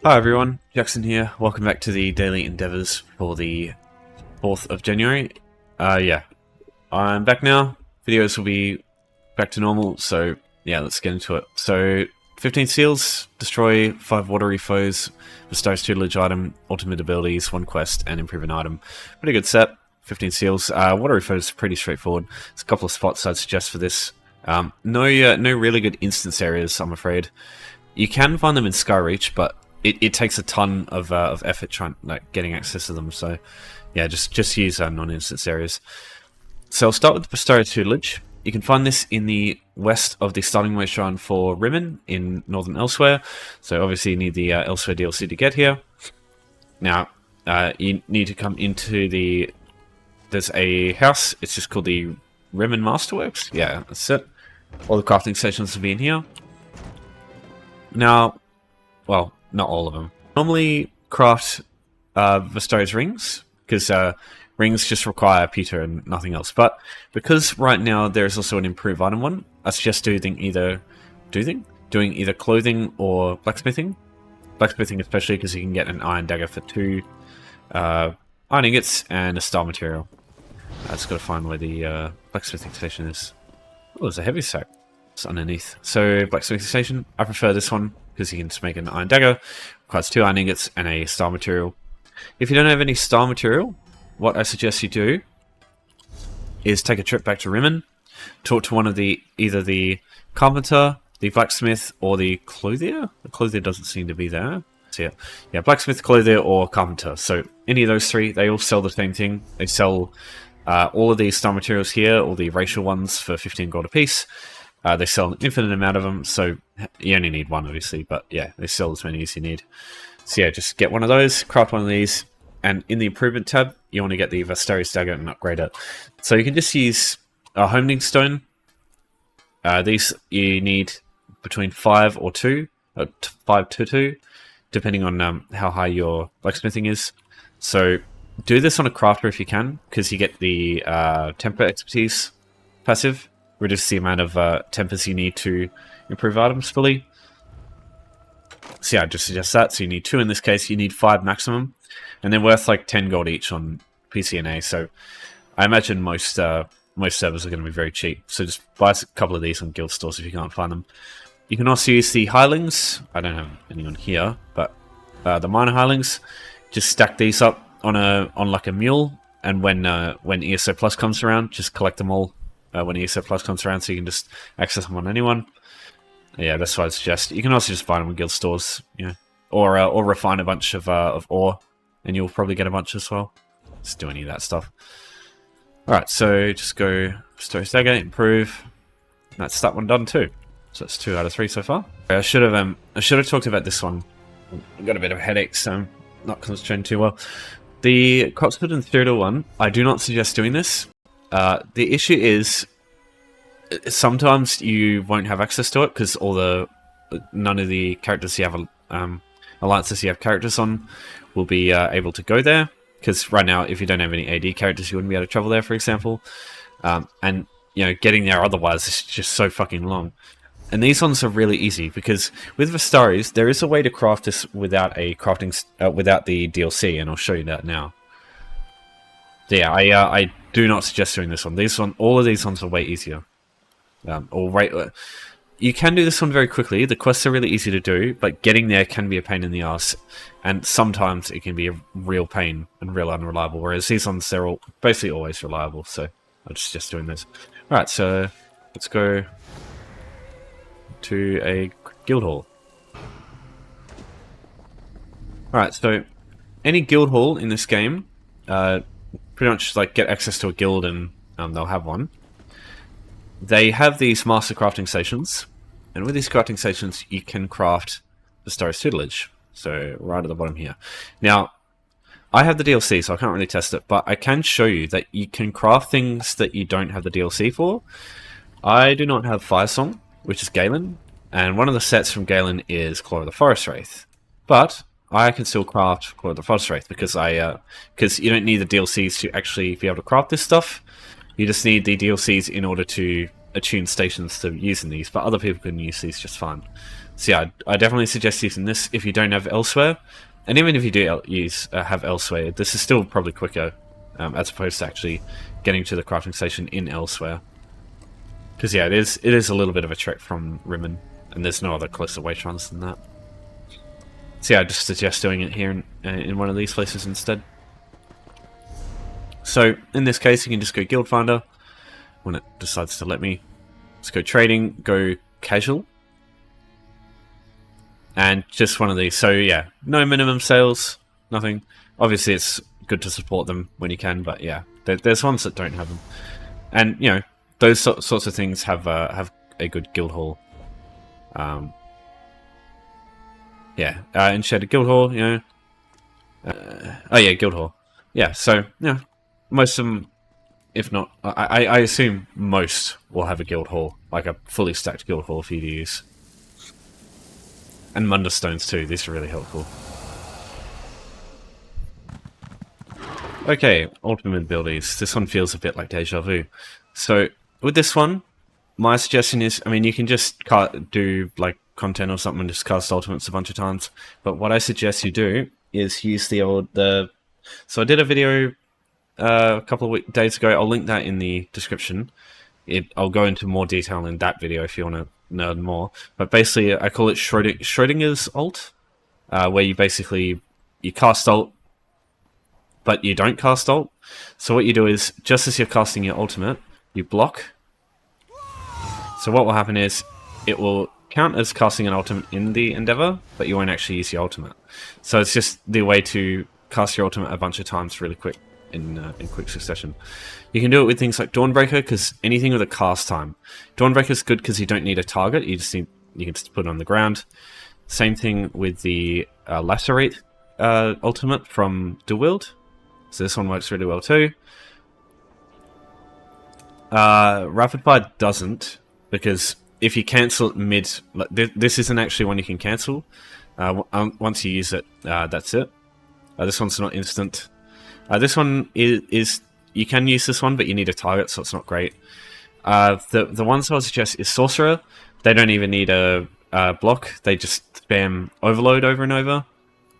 Hi everyone, Jackson here. Welcome back to the daily endeavours for the 4th of January. Yeah, I'm back now. Videos will be back to normal, so yeah, let's get into it. So, 15 seals, destroy 5 watery foes, bestows tutelage item, ultimate abilities, 1 quest, and improve an item. Pretty good set. 15 seals. Watery foes pretty straightforward. There's a couple of spots I'd suggest for this. No really good instance areas, I'm afraid. You can find them in Skyreach, but it takes a ton of effort getting access to them. So yeah, just use non-instance areas. So I'll start with the Vastarie tutelage. You can find this in the west of the starting way shrine for Rimmon in northern Elsweyr. So obviously you need the Elsweyr DLC to get here. Now you need to come into the... There's a house. It's just called the Rimmon Masterworks. Yeah, that's it. All the crafting stations will be in here. Now, well, not all of them. Normally craft Vastarie's rings, because rings just require Peter and nothing else. But because right now there's also an improved item one, I suggest doing either clothing or blacksmithing. Blacksmithing especially because you can get an iron dagger for 2 iron ingots and a star material. I just got to find where the blacksmithing station is. Oh, there's a heavy sack. It's underneath. So blacksmithing station, I prefer this one because you can just make an iron dagger. Requires 2 iron ingots and a star material. If you don't have any star material, what I suggest you do is take a trip back to Rimmon, talk to one of either the carpenter, the blacksmith, or the clothier. The clothier doesn't seem to be there. So yeah, blacksmith, clothier, or carpenter. So any of those 3, they all sell the same thing. They sell all of these star materials here, all the racial ones for 15 gold a piece. They sell an infinite amount of them, so you only need 1, obviously, but yeah, they sell as many as you need. So yeah, just get one of those, craft one of these, and in the improvement tab, you want to get the Vastaries dagger and upgrade it. So you can just use a homing stone. These you need between 5 or 2, 5 to 2, depending on how high your blacksmithing is. So do this on a crafter if you can, because you get the temper expertise passive. Reduce the amount of tempers you need to improve items fully. So yeah, I just suggest that. So you need 2 in this case. You need 5 maximum. And they're worth like 10 gold each on PCNA. So I imagine most servers are going to be very cheap. So just buy a couple of these on guild stores if you can't find them. You can also use the hirelings. I don't have any on here, but the minor hirelings. Just stack these up on like a mule. And when ESO Plus comes around, just collect them all. When ESO Plus comes around, so you can just access them on anyone. Yeah, that's what I suggest. You can also just buy them in guild stores, you know, or refine a bunch of ore, and you'll probably get a bunch as well. Just do any of that stuff. All right, so just go Vastaries dagger, improve. That's that one done too. So that's 2 out of 3 so far. I should have talked about this one. I've got a bit of a headache, so I'm not concentrating too well. The Cropsford and Cyrodiil one, I do not suggest doing this. The issue is sometimes you won't have access to it because none of the characters you have alliances you have characters on will be able to go there, because right now if you don't have any AD characters you wouldn't be able to travel there, for example, and you know, getting there otherwise is just so fucking long. And these ones are really easy because with Vastaries there is a way to craft this without a without the DLC, and I'll show you that now. Yeah, I do not suggest doing this one. All of these ones are way easier. You can do this one very quickly. The quests are really easy to do, but getting there can be a pain in the ass, and sometimes it can be a real pain and real unreliable. Whereas these ones, they're basically always reliable. So I'm just doing this. All right, so let's go to a guild hall. All right, so any guild hall in this game. Pretty much like get access to a guild and they'll have one. They have these master crafting stations, and with these crafting stations you can craft the Vastaries tutelage. So right at the bottom here. Now, I have the DLC, so I can't really test it, but I can show you that you can craft things that you don't have the DLC for. I do not have Firesong, which is Galen, and one of the sets from Galen is Claw of the Forest Wraith. But I can still craft Claw of the Forest Wraith because you don't need the DLCs to actually be able to craft this stuff. You just need the DLCs in order to attune stations to using these, but other people can use these just fine. So yeah, I definitely suggest using this if you don't have Elsweyr, and even if you do have Elsweyr, this is still probably quicker as opposed to actually getting to the crafting station in Elsweyr. Because yeah, it is a little bit of a trek from Rimmen, and there's no other closer waytrons than that. So yeah, I just suggest doing it here in one of these places instead. So in this case, you can just go Guild Finder when it decides to let me. Let's go Trading, go Casual, and just one of these. So yeah, no minimum sales, nothing. Obviously, it's good to support them when you can, but yeah, there's ones that don't have them, and you know those sorts of things have a good guild hall. Yeah, in Shed Guild Hall, you know. Oh yeah, Guild Hall. Yeah, so yeah, most of them, if not, I assume most will have a guild hall, like a fully stacked guild hall for you to use. And Munder Stones too, these are really helpful. Okay, ultimate abilities. This one feels a bit like Deja Vu. So, with this one, my suggestion is, I mean, you can just do like content or something and just cast ultimates a bunch of times, but what I suggest you do is use so I did a video a couple of days ago. I'll link that in the description. I'll go into more detail in that video if you want to learn more, but basically I call it Schrodinger's ult, where you cast ult but you don't cast ult. So what you do is, just as you're casting your ultimate, you block. So what will happen is it will count as casting an ultimate in the endeavor, but you won't actually use your ultimate. So it's just the way to cast your ultimate a bunch of times really quick in quick succession. You can do it with things like Dawnbreaker, because anything with a cast time. Dawnbreaker is good because you don't need a target. You can just put it on the ground. Same thing with the Lacerate ultimate from Duwild. So this one works really well too. Rapid Fire doesn't, because if you cancel it mid, this isn't actually one you can cancel. Once you use it, that's it. This one's not instant. This one is you can use this one, but you need a target, so it's not great. The ones I would suggest is Sorcerer. They don't even need a block. They just spam Overload over and over,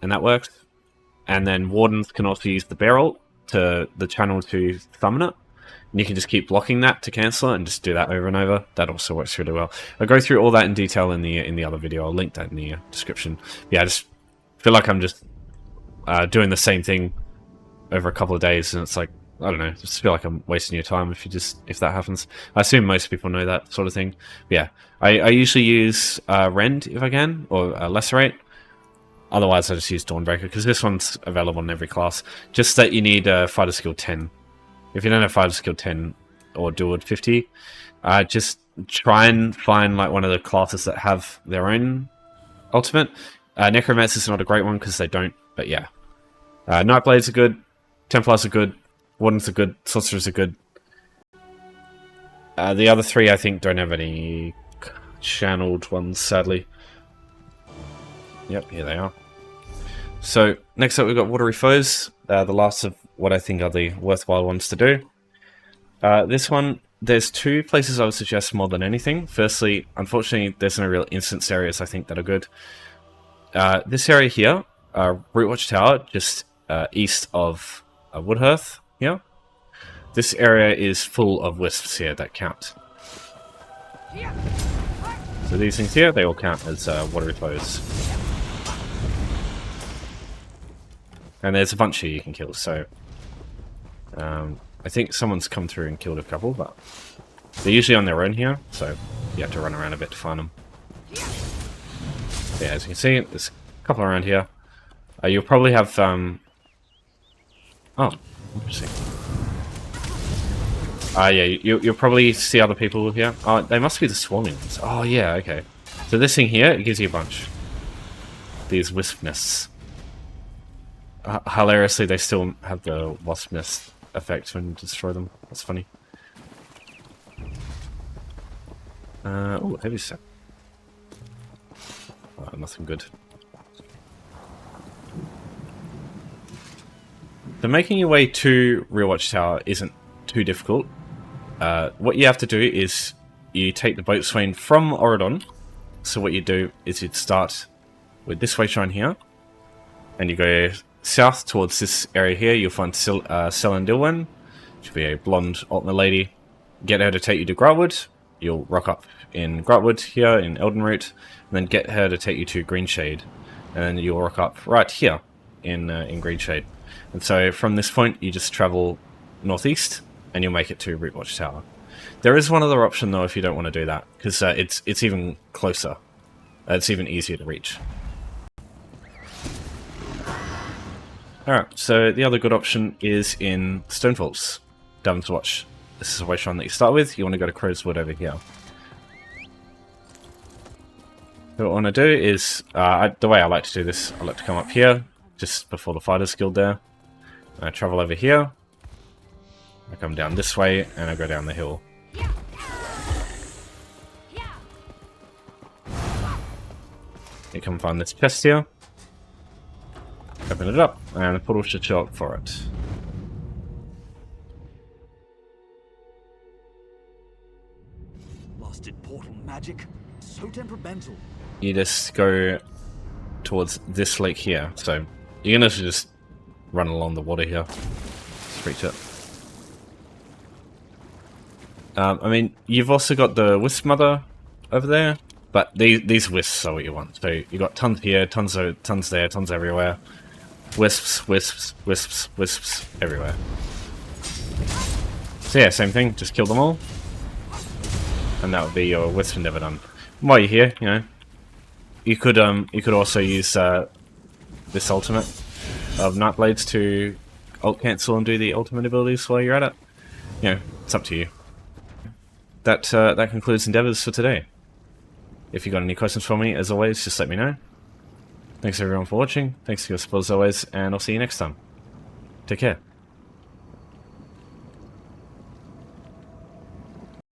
and that works. And then Wardens can also use the Bear ult to the channel to summon it. And you can just keep blocking that to cancel it and just do that over and over. That also works really well. I'll go through all that in detail in the other video. I'll link that in the description. Yeah, I just feel like I'm just doing the same thing over a couple of days, and it's like, I don't know, just feel like I'm wasting your time if that happens. I assume most people know that sort of thing. But yeah, I usually use Rend if I can, or Lacerate. Otherwise, I just use Dawnbreaker, because this one's available in every class. Just that you need Fighter Skill 10. If you don't have Fighter Skill 10 or Dual 50, just try and find like one of the classes that have their own ultimate. Necromancer's not a great one because they don't, but yeah. Nightblades are good, Templars are good, Wardens are good, Sorcerers are good. The other three, I think, don't have any channeled ones, sadly. Yep, here they are. So, next up we've got Watery Foes, the last of what I think are the worthwhile ones to do. This one, there's two places I would suggest more than anything. Firstly, unfortunately, there's no real instance areas I think that are good. This area here, Root Watch Tower, just east of Woodhearth here. This area is full of wisps here that count. So these things here, they all count as Watery Foes. And there's a bunch here you can kill, so I think someone's come through and killed a couple, but they're usually on their own here, so you have to run around a bit to find them. Yeah, as you can see, there's a couple around here. You'll probably have... Oh, interesting. Yeah, you'll probably see other people here. Oh, they must be the swarming ones. Oh, yeah, okay. So this thing here, it gives you a bunch. These wisp nests. Hilariously, they still have the wasp nest effect when you destroy them. That's funny. Oh, heavy set. Oh, nothing good. So making your way to Real Watchtower isn't too difficult. What you have to do is you take the boatswain from Oridon, So what you do is you'd start with this way shrine here, and you go south towards this area here. You'll find Selin Dilwen, which will be a blonde Altmer lady. Get her to take you to Grotwood. You'll rock up in Grotwood here in Eldenroot, and then get her to take you to Greenshade, and then you'll rock up right here in Greenshade. And so from this point, you just travel northeast, and you'll make it to Rootwatch Tower. There is one other option though if you don't want to do that, because it's even closer. It's even easier to reach. Alright, so the other good option is in Stonefalls, Davon's Watch. This is a way shrine that you start with. You want to go to Cropsford over here. So what I want to do is, the way I like to do this, I like to come up here, just before the Fighters Guild there. I travel over here. I come down this way, and I go down the hill. You come find this chest here. Open it up, and the portal should show up for it. Blasted portal magic, so temperamental. You just go towards this lake here. So you're gonna just run along the water here. Just reach it. I mean, you've also got the Wisp Mother over there, but these wisps are what you want. So you got tons here, tons there, tons everywhere. Wisps, wisps, wisps, wisps everywhere. So yeah, same thing. Just kill them all, and that would be your wisp endeavor done. While you're here, you know, you could also use this ultimate of Nightblades to ult cancel and do the ultimate abilities while you're at it. You know, it's up to you. That concludes endeavors for today. If you got any questions for me, as always, just let me know. Thanks everyone for watching. Thanks for your support as always, and I'll see you next time. Take care.